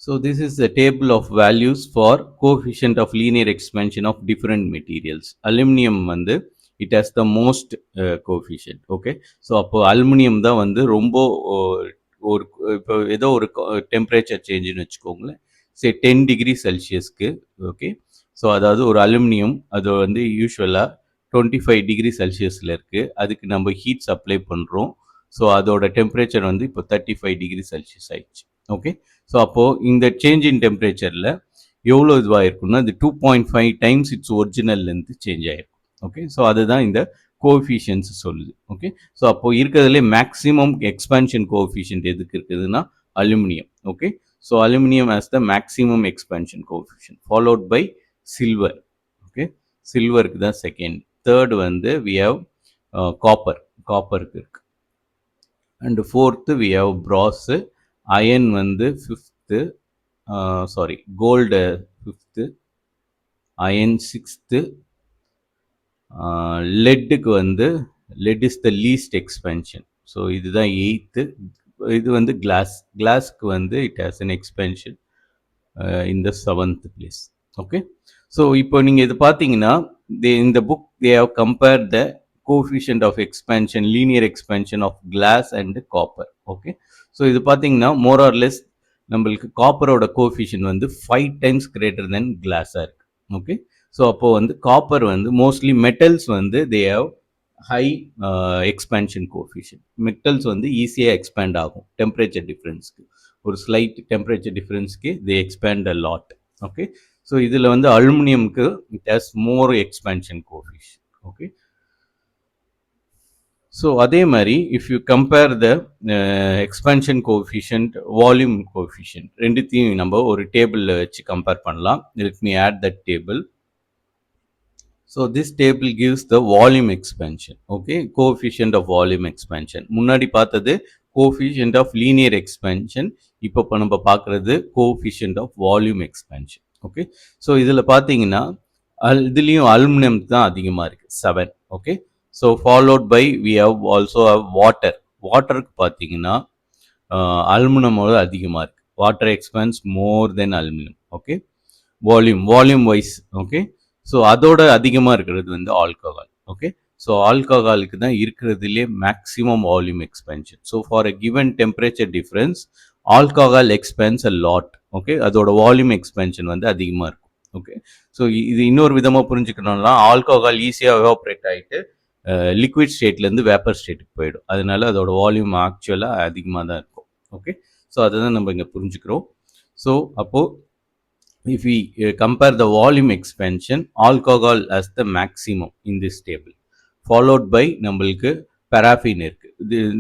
So this is the table of values for coefficient of linear expansion of different materials. Aluminum வந்து it has the most coefficient. Okay. So அப்போ அலுமினியம் தான் வந்து ரொம்ப ஒரு இப்போ ஏதோ ஒரு டெம்பரேச்சர் சேஞ்சுன்னு வச்சுக்கோங்களேன், சே 10 டிகிரி செல்சியஸ்க்கு. ஓகே. ஸோ அதாவது ஒரு அலுமினியம் அது வந்து யூஸ்வலாக 25 டிகிரி செல்சியஸில் இருக்குது. அதுக்கு நம்ம ஹீட் சப்ளை பண்ணுறோம். ஸோ அதோட டெம்பரேச்சர் வந்து இப்போ 35 டிகிரி செல்சியஸ் ஆயிடுச்சு. ஓகே. ஸோ அப்போது இந்த சேஞ்ச் இன் டெம்பரேச்சரில் எவ்வளோ இதுவாக இருக்குன்னா இது 2.5 டைம்ஸ் இட்ஸ் ஒரிஜினல்லேருந்து சேஞ்ச் ஆகிருக்கும். ஓகே. ஸோ அதுதான் இந்த கோஎஃபிஷியன்ஸ் சொல்லுது. ஓகே. ஸோ அப்போ இருக்கிறதுலே மேக்ஸிமம் எக்ஸ்பான்ஷன் கோஎஃபிஷியன்ட் எதுக்கு இருக்குதுன்னா aluminium. Okay. So aluminium has the maximum expansion coefficient followed by silver. Okay. சில்வருக்கு தான் செகண்ட். தேர்ட் வந்து வி ஹவ் காப்பருக்கு இருக்கு. And fourth we have brass. Iron வந்து fifth, sorry gold fifth, iron sixth, லெட்டுக்கு வந்து lead is the least expansion. So இதுதான் எயித்து. இது வந்து கிளாஸ்க்கு வந்து it has an expansion in the 7th place. Okay. So இப்போ நீங்கள் இது பார்த்தீங்கன்னா இந்த book they have compare the coefficient of expansion, linear expansion of glass and copper. Okay. So இது பார்த்தீங்கன்னா மோர் ஆர் லெஸ் நம்மளுக்கு காப்பரோட கோஎஃபிஷியன்ட் வந்து 5 டைம்ஸ் கிரேட்டர் தென் கிளாஸாக இருக்குது. ஓகே. ஸோ அப்போது வந்து காப்பர் வந்து மோஸ்ட்லி மெட்டல்ஸ் வந்து they have high expansion coefficient. Metals வந்து ஈஸியாக எக்ஸ்பேண்ட் ஆகும் டெம்பரேச்சர் டிஃப்ரென்ஸ்க்கு. ஒரு ஸ்லைட் டெம்பரேச்சர் டிஃப்ரென்ஸ்க்கு they expand a lot. Okay. So இதில் வந்து அலுமினியம்க்கு it has more expansion coefficient. Okay. So அதே மாதிரி if you compare the expansion coefficient, volume coefficient, ரெண்டுத்தையும் நம்ம ஒரு டேபிளில் வச்சு கம்பேர் பண்ணலாம். Let me add that table. So this table gives the volume expansion. Okay, coefficient of volume expansion. முன்னாடி பார்த்தது coefficient of linear expansion. இப்போ நம்ம பார்க்குறது coefficient of volume expansion. Okay, so இதில் பார்த்தீங்கன்னா இதுலேயும் அலுமினியம் தான் அதிகமாக இருக்குது 7. Okay. So followed by we have also have water. வாட்டருக்கு பார்த்தீங்கன்னா அலுமினியமோட அதிகமாக இருக்குது. Water expands more than aluminium. Okay. Volume wise. Okay. So அதோட அதிகமாக இருக்கிறது வந்து ஆல்கஹால். ஓகே. ஸோ ஆல்கஹாலுக்கு தான் இருக்கிறதுலே maximum volume expansion. So for a given temperature difference alcohol expands a lot. Okay. அதோட வால்யூம் எக்ஸ்பென்ஷன் வந்து அதிகமாக இருக்கும். ஓகே. ஸோ இது இன்னொரு விதமாக புரிஞ்சுக்கணும்னா ஆல்கஹால் ஈஸியாக எவாப்ரேட் ஆகிட்டு லிக்விட் ஸ்டேட்லேருந்து வேப்பர் ஸ்டேட்டுக்கு போயிடும். அதனால அதோட வால்யூம் ஆக்சுவலாக அதிகமாக தான் இருக்கும். ஓகே. ஸோ அதுதான் நம்ம இங்கே புரிஞ்சுக்கிறோம். ஸோ அப்போது if we compare the volume expansion, alcohol as the maximum in this table, followed by நம்மளுக்கு paraffin இருக்கு.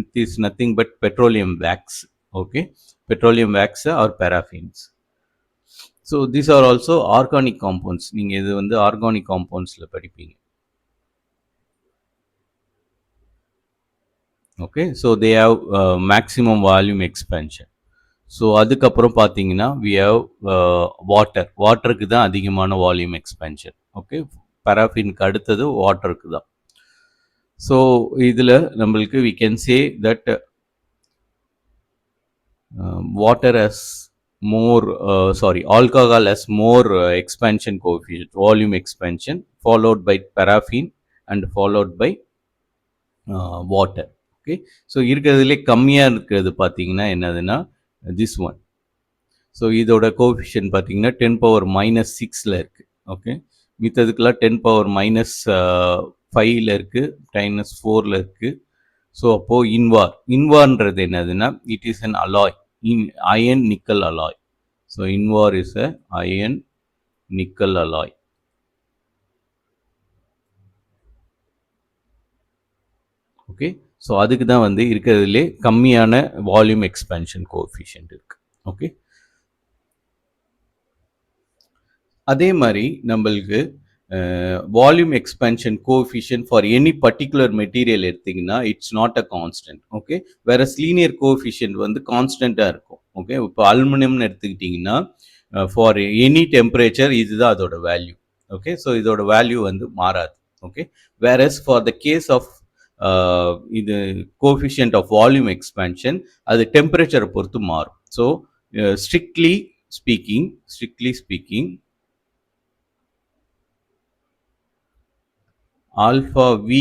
It is nothing but petroleum wax. Okay, petroleum wax or paraffins. So these are also organic compounds. நீங்க இது வந்து organic compoundsல படிப்பீங்க. Okay, so they have maximum volume expansion. So அதுக்கப்புறம் பார்த்தீங்கன்னா வி ஹவ் வாட்டர். வாட்டருக்கு தான் அதிகமான வால்யூம் எக்ஸ்பென்ஷன். ஓகே, பராஃபினுக்கு அடுத்தது வாட்டருக்கு தான். ஸோ இதில் நம்மளுக்கு we can say that water has more alcohol has more expansion coefficient, volume expansion, followed by paraffin and followed by water. Okay, so இருக்கிறதுலே கம்மியாக இருக்கிறது பார்த்தீங்கன்னா என்னதுன்னா this one. ஸோ இதோட கோஎஃபிஷியன்ட் பார்த்தீங்கன்னா 10⁻⁻6ல் இருக்குது. ஓகே, மித்ததுக்கெல்லாம் 10⁻⁻5ல் இருக்குது, -4ல் இருக்குது. ஸோ அப்போது இன்வார்ன்றது என்னதுன்னா it is an alloy, iron nickel alloy. So Invar is a iron nickel alloy. Okay, so அதுக்கு தான் வந்து இருக்கிறதுலே கம்மியான வால்யூம் எக்ஸ்பென்ஷன் கோஎஃபிஷியன்ட் இருக்கு. ஓகே, அதே மாதிரி நம்மளுக்கு volume expansion coefficient for any particular material எடுத்திங்கன்னா it's not a constant. Okay, வேற லீனியர் கோஎஃபிஷியன்ட் வந்து கான்ஸ்டண்ட்டாக இருக்கும். ஓகே, இப்போ அலுமினியம்னு எடுத்துக்கிட்டிங்கன்னா ஃபார் எனி டெம்பரேச்சர் இதுதான் அதோட வேல்யூ. ஓகே, ஸோ இதோட வேல்யூ வந்து மாறாது. Okay, whereas for the case of இது கோஎஃபிஷியன்ட் ஆஃப் வால்யூம் எக்ஸ்பென்ஷன் அது டெம்பரேச்சரை பொறுத்து மாறும். So strictly speaking alpha V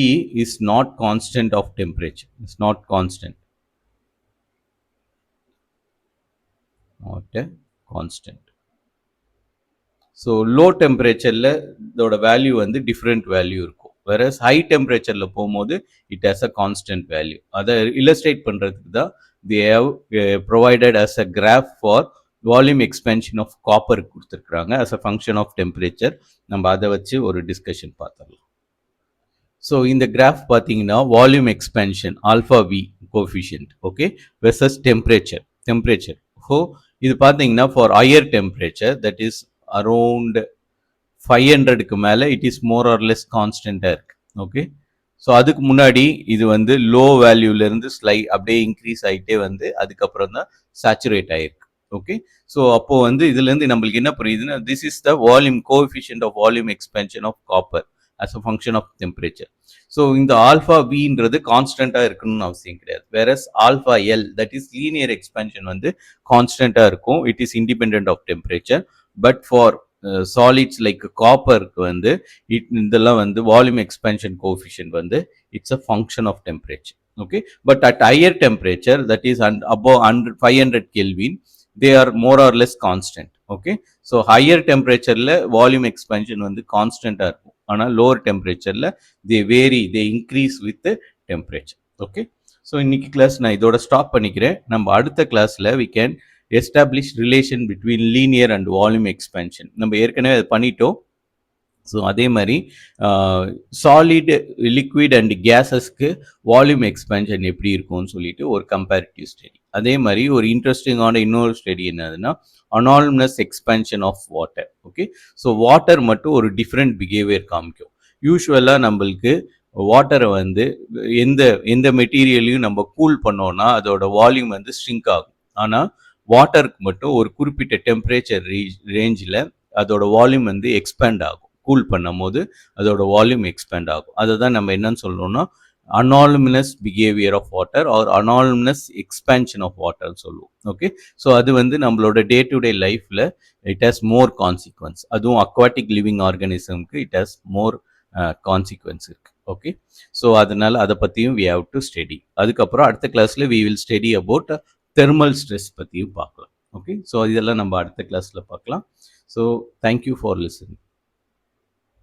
is not constant of temperature. It's not constant. Not a constant. So low temperature la இதோட வேல்யூ வந்து டிஃப்ரெண்ட் வேல்யூ இருக்கும். whereas high temperature ல போகும்போது it has a constant value. அதை illustrate பண்றதுக்கு தான் they have provided as a graph for volume expansion of copper கொடுத்துருக்காங்க as a function of temperature. நம்ம அதை வச்சு ஒரு டிஸ்கஷன் பார்த்தரலாம். ஸோ இந்த கிராஃப் பார்த்தீங்கன்னா volume expansion alpha V coefficient, okay, versus temperature. So இது பார்த்தீங்கன்னா for higher temperature that is around 500க்கு மேலே it is more or less கான்ஸ்டண்ட்டாக இருக்குது. ஓகே, ஸோ அதுக்கு முன்னாடி இது வந்து லோ வேல்யூலேருந்து அப்படியே இன்க்ரீஸ் ஆகிட்டே வந்து அதுக்கப்புறம் தான் சேச்சுரேட் ஆகிருக்கு. ஓகே, ஸோ அப்போது வந்து இதுலேருந்து நம்மளுக்கு என்ன புரியுதுன்னா this is the volume coefficient of volume expansion of copper as a function of temperature. So இந்த alpha Vன்றது கான்ஸ்டண்டா இருக்கணும்னு அவசியம் கிடையாது. whereas alpha L that is linear expansion வந்து கான்ஸ்டண்டா இருக்கும். it is independent of temperature. but for solids like copper வந்து இதெல்லாம் வந்து volume expansion coefficient வந்து it's a function of temperature. okay, but at higher temperature that is above 500 Kelvin they are more or less constant. okay, so higher temperature-ல volume expansion வந்து கான்ஸ்டண்டா இருக்கும். ஆனால் லோவர் டெம்பரேச்சரில் they increase with the temperature. Okay, so இன்னைக்கு கிளாஸ் நான் இதோட ஸ்டாப் பண்ணிக்கிறேன். நம்ம அடுத்த கிளாஸில் we can establish relation between linear and volume expansion. நம்ம ஏற்கனவே அதை பண்ணிட்டோம். ஸோ அதே மாதிரி சாலிட், லிக்விட் அண்ட் கேஸஸ்க்கு வால்யூம் எக்ஸ்பென்ஷன் எப்படி இருக்கும்னு சொல்லிட்டு ஒரு கம்பேரிட்டிவ் ஸ்டடி. அதே மாதிரி ஒரு இன்ட்ரெஸ்டிங்கான இன்னொரு ஸ்டடி என்னதுன்னா anomalous expansion of water. Okay, so water மட்டும் ஒரு டிஃப்ரெண்ட் பிஹேவியர் காமிக்கும். யூஸ்வலாக நம்மளுக்கு வாட்டரை வந்து எந்த மெட்டீரியலையும் நம்ம கூல் பண்ணோன்னா அதோட வால்யூம் வந்து ஸ்ட்ரிங்க் ஆகும். ஆனால் வாட்டருக்கு மட்டும் ஒரு குறிப்பிட்ட டெம்பரேச்சர் ரேஞ்சில் அதோட வால்யூம் வந்து எக்ஸ்பேண்ட் ஆகும். கூல் பண்ணும் போது அதோட வால்யூம் எக்ஸ்பேண்ட் ஆகும். அதை தான் நம்ம என்னன்னு சொல்லணும்னா anonymous behaviour of water or anonymous expansion of வாட்டர்னு சொல்லுவோம். ஓகே, ஸோ அது வந்து நம்மளோட டே டு டே லைஃப்பில் இட் ஹாஸ் மோர் கான்சிக்வன்ஸ். அதுவும் அக்வாட்டிக் லிவிங் ஆர்கானிசம்க்கு இட் ஹாஸ் மோர் கான்சிக்வன்ஸ் இருக்குது. ஓகே, ஸோ அதனால் அதை பற்றியும் வி ஹாவ் டு ஸ்டடி. அதுக்கப்புறம் அடுத்த கிளாஸில் we will study about thermal stress பற்றியும் பார்க்கலாம். ஓகே, ஸோ இதெல்லாம் நம்ம அடுத்த கிளாஸில் பார்க்கலாம். So thank you for listening.